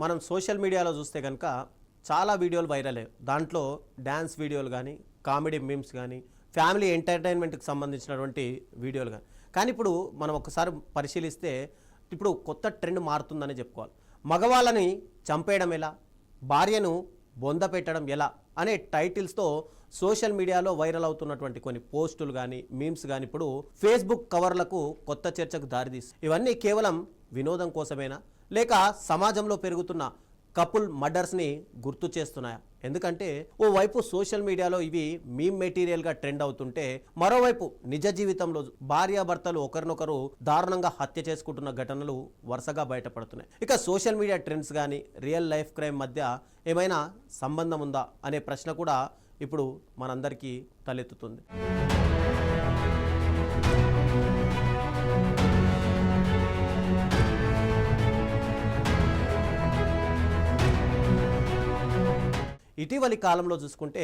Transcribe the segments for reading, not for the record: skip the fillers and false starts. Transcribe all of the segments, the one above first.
మనం సోషల్ మీడియాలో చూస్తే కనుక చాలా వీడియోలు వైరల్ అయ్యాయి. దాంట్లో డ్యాన్స్ వీడియోలు కానీ, కామెడీ మీమ్స్ కానీ, ఫ్యామిలీ ఎంటర్టైన్మెంట్కి సంబంధించినటువంటి వీడియోలు కానీ ఇప్పుడు మనం ఒకసారి పరిశీలిస్తే ఇప్పుడు కొత్త ట్రెండ్ మారుతుందని చెప్పుకోవాలి. మగవాళ్ళని చంపేయడం ఎలా, భార్యను బొంద పెట్టడం ఎలా అనే టైటిల్స్తో సోషల్ మీడియాలో వైరల్ అవుతున్నటువంటి కొన్ని పోస్టులు కానీ, మీమ్స్ కానీ ఇప్పుడు ఫేస్బుక్ కవర్లకు కొత్త చర్చకు దారితీస్తాయి. ఇవన్నీ కేవలం వినోదం కోసమేనా, లేక సమాజంలో పెరుగుతున్న కపుల్ మర్డర్స్ని గుర్తు చేస్తున్నాయా? ఎందుకంటే ఓవైపు సోషల్ మీడియాలో ఇవి మీమ్ మెటీరియల్గా ట్రెండ్ అవుతుంటే, మరోవైపు నిజ జీవితంలో భార్యాభర్తలు ఒకరినొకరు దారుణంగా హత్య చేసుకుంటున్న ఘటనలు వరుసగా బయటపడుతున్నాయి. ఇక సోషల్ మీడియా ట్రెండ్స్ కానీ రియల్ లైఫ్ క్రైమ్ మధ్య ఏమైనా సంబంధం ఉందా అనే ప్రశ్న కూడా ఇప్పుడు మనందరికీ తలెత్తుతుంది. ఇటీవలి కాలంలో చూసుకుంటే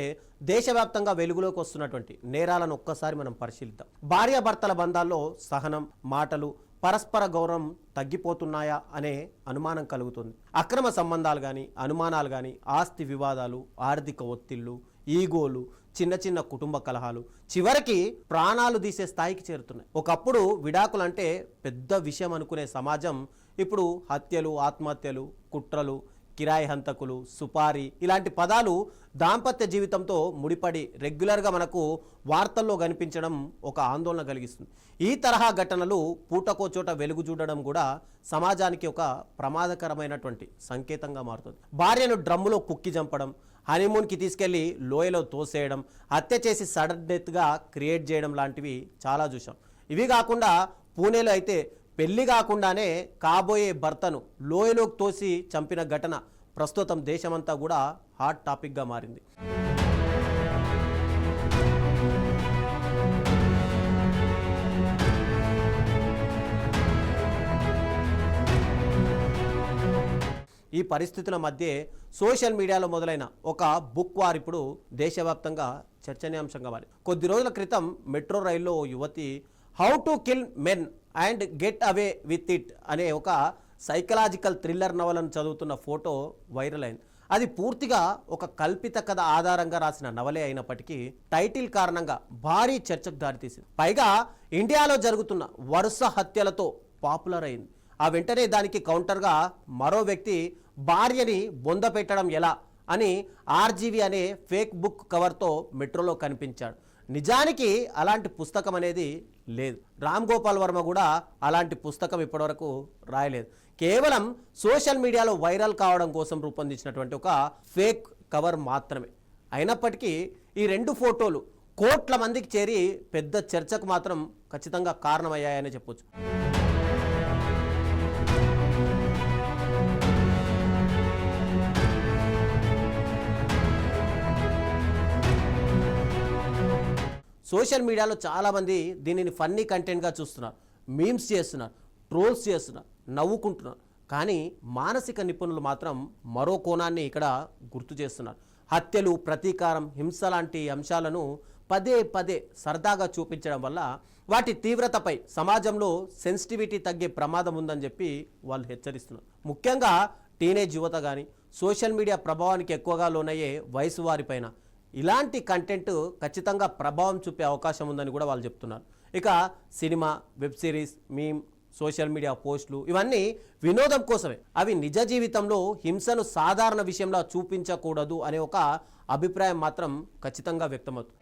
దేశవ్యాప్తంగా వెలుగులోకి వస్తున్నటువంటి నేరాలను ఒక్కసారి మనం పరిశీలిద్దాం. భార్యాభర్తల బంధాల్లో సహనం, మాటలు, పరస్పర గౌరవం తగ్గిపోతున్నాయా అనే అనుమానం కలుగుతుంది. అక్రమ సంబంధాలు కానీ, అనుమానాలు కానీ, ఆస్తి వివాదాలు, ఆర్థిక ఒత్తిళ్లు, ఈగోలు, చిన్న చిన్న కుటుంబ కలహాలు చివరికి ప్రాణాలు తీసే స్థాయికి చేరుతున్నాయి. ఒకప్పుడు విడాకులంటే పెద్ద విషయం అనుకునే సమాజం ఇప్పుడు హత్యలు, ఆత్మహత్యలు, కుట్రలు, కిరాయి హంతకులు, సుపారీ ఇలాంటి పదాలు దాంపత్య జీవితంతో ముడిపడి రెగ్యులర్గా మనకు వార్తల్లో కనిపించడం ఒక ఆందోళన కలిగిస్తుంది. ఈ తరహా ఘటనలు పూటకో చోట వెలుగు చూడడం కూడా సమాజానికి ఒక ప్రమాదకరమైనటువంటి సంకేతంగా మారుతుంది. భార్యను డ్రమ్ములో కుక్కి చంపడం, హనీమూన్కి తీసుకెళ్లి లోయలో తోసేయడం, హత్య చేసి సడన్ డెత్గా క్రియేట్ చేయడం లాంటివి చాలా చూసాం. ఇవి కాకుండా పూణేలో అయితే పెళ్లి కాకుండానే కాబోయే భర్తను లోయలోకి తోసి చంపిన ఘటన ప్రస్తుతం దేశమంతా కూడా హాట్ టాపిక్గా మారింది. ఈ పరిస్థితుల మధ్య సోషల్ మీడియాలో మొదలైన ఒక బుక్ వార్ ఇప్పుడు దేశవ్యాప్తంగా చర్చనీయాంశంగా మారింది. కొద్ది రోజుల క్రితం మెట్రో రైల్లో యువతి how to kill men and get away with it అనే ఒక సైకలాజికల్ థ్రిల్లర్ నవలను చదువుతున్న ఫోటో వైరల్ అయింది. అది పూర్తిగా ఒక కల్పిత కథ ఆధారంగా రాసిన నవలే అయినప్పటికీ టైటిల్ కారణంగా భారీ చర్చకు దారితీసింది. పైగా ఇండియాలో జరుగుతున్న వరుస హత్యలతో పాపులర్ అయింది. ఆ వెంటనే దానికి కౌంటర్గా మరో వ్యక్తి భార్యని బొంద పెట్టడం ఎలా అని ఆర్జీవి అనే ఫేక్ బుక్ కవర్తో మెట్రోలో కనిపించాడు. నిజానికి అలాంటి పుస్తకం అనేది లేదు. రామ్ గోపాల్ వర్మ కూడా అలాంటి పుస్తకం ఇప్పటివరకు రాయలేదు. కేవలం సోషల్ మీడియాలో వైరల్ కావడం కోసం రూపొందించినటువంటి ఒక ఫేక్ కవర్ మాత్రమే. అయినప్పటికీ ఈ రెండు ఫోటోలు కోట్ల మందికి చేరి పెద్ద చర్చకు మాత్రం ఖచ్చితంగా కారణమయ్యాయని చెప్పొచ్చు. సోషల్ మీడియాలో చాలామంది దీనిని ఫన్నీ కంటెంట్గా చూస్తున్నారు, మీమ్స్ చేస్తున్నారు, ట్రోల్స్ చేస్తున్నారు, నవ్వుకుంటున్నారు. కానీ మానసిక నిపుణులు మాత్రం మరో కోణాన్ని ఇక్కడ గుర్తు చేస్తున్నారు. హత్యలు, ప్రతీకారం, హింస లాంటి అంశాలను పదే పదే సరదాగా చూపించడం వల్ల వాటి తీవ్రతపై సమాజంలో సెన్సిటివిటీ తగ్గే ప్రమాదం ఉందని చెప్పి వాళ్ళు హెచ్చరిస్తున్నారు. ముఖ్యంగా టీనేజ్ యువత కానీ, సోషల్ మీడియా ప్రభావానికి ఎక్కువగా లోనయ్యే వయసు వారిపైన ఇలాంటి కంటెంట్ ఖచ్చితంగా ప్రభావం చూపే అవకాశం ఉందని కూడా వాళ్ళు చెప్తున్నారు. ఇక cinema, web series, meme, social media పోస్టులు ఇవన్నీ వినోదం కోసమే. అవి నిజ జీవితంలో హింసను సాధారణ విషయంలో చూపించకూడదు అనే ఒక అభిప్రాయం మాత్రం ఖచ్చితంగా వ్యక్తమవుతుంది.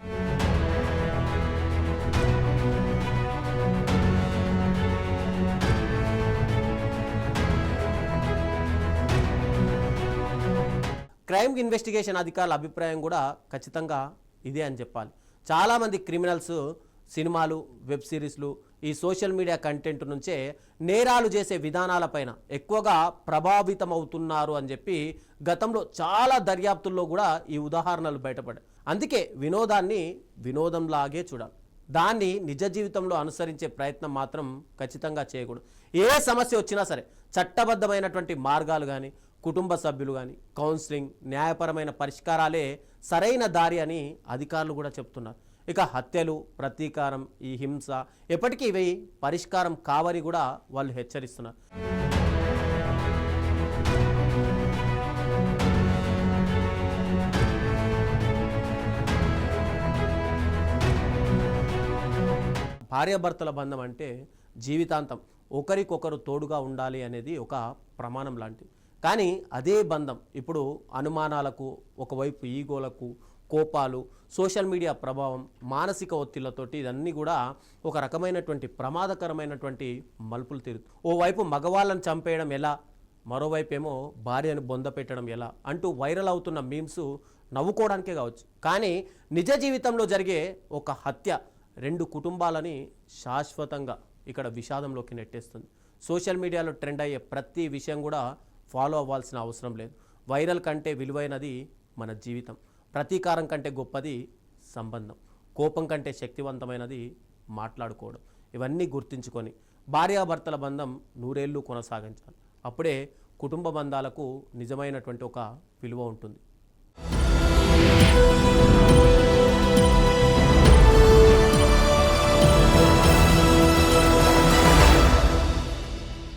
క్రైమ్ ఇన్వెస్టిగేషన్ అధికారుల అభిప్రాయం కూడా ఖచ్చితంగా ఇదే అని చెప్పాలి. చాలామంది క్రిమినల్స్ సినిమాలు, వెబ్ సిరీస్లు, ఈ సోషల్ మీడియా కంటెంట్ నుంచే నేరాలు చేసే విధానాలపైన ఎక్కువగా ప్రభావితం అవుతున్నారు అని చెప్పి గతంలో చాలా దర్యాప్తుల్లో కూడా ఈ ఉదాహరణలు బయటపడ్డాయి. అందుకే వినోదాన్ని వినోదంలాగే చూడాలి. దాన్ని నిజ జీవితంలో అనుసరించే ప్రయత్నం మాత్రం ఖచ్చితంగా చేయకూడదు. ఏ సమస్య వచ్చినా సరే చట్టబద్ధమైనటువంటి మార్గాలు కానీ, కుటుంబ సభ్యులు కానీ, కౌన్సిలింగ్, న్యాయపరమైన పరిష్కారాలే సరైన దారి అని అధికారులు కూడా చెప్తున్నారు. ఇక హత్యలు, ప్రతీకారం, ఈ హింస ఎప్పటికీ ఇవి పరిష్కారం కావని కూడా వాళ్ళు హెచ్చరిస్తున్నారు. భార్యాభర్తల బంధం అంటే జీవితాంతం ఒకరికొకరు తోడుగా ఉండాలి అనేది ఒక ప్రమాణం లాంటిది. కానీ అదే బంధం ఇప్పుడు అనుమానాలకు, ఒకవైపు ఈగోలకు, కోపాలు, సోషల్ మీడియా ప్రభావం, మానసిక ఒత్తిళ్లతోటి ఇదన్నీ కూడా ఒక రకమైనటువంటి ప్రమాదకరమైనటువంటి మలుపులు తిరుగు. ఓవైపు మగవాళ్ళని చంపేయడం ఎలా, మరోవైపు ఏమో భార్యను బొంద పెట్టడం ఎలా అంటూ వైరల్ అవుతున్న మీమ్స్ నవ్వుకోవడానికే కావచ్చు. కానీ నిజ జీవితంలో జరిగే ఒక హత్య రెండు కుటుంబాలని శాశ్వతంగా ఇక్కడ విషాదంలోకి నెట్టేస్తుంది. సోషల్ మీడియాలో ట్రెండ్ అయ్యే ప్రతి విషయం కూడా ఫాలో అవ్వాల్సిన అవసరం లేదు. వైరల్ కంటే విలువైనది మన జీవితం. ప్రతీకారం కంటే గొప్పది సంబంధం. కోపం కంటే శక్తివంతమైనది మాట్లాడుకోవడం. ఇవన్నీ గుర్తుంచుకొని భార్యాభర్తల బంధం 100 ఏళ్ళు కొనసాగించాలి. అప్పుడే కుటుంబ బంధాలకు నిజమైనటువంటి ఒక విలువ ఉంటుంది.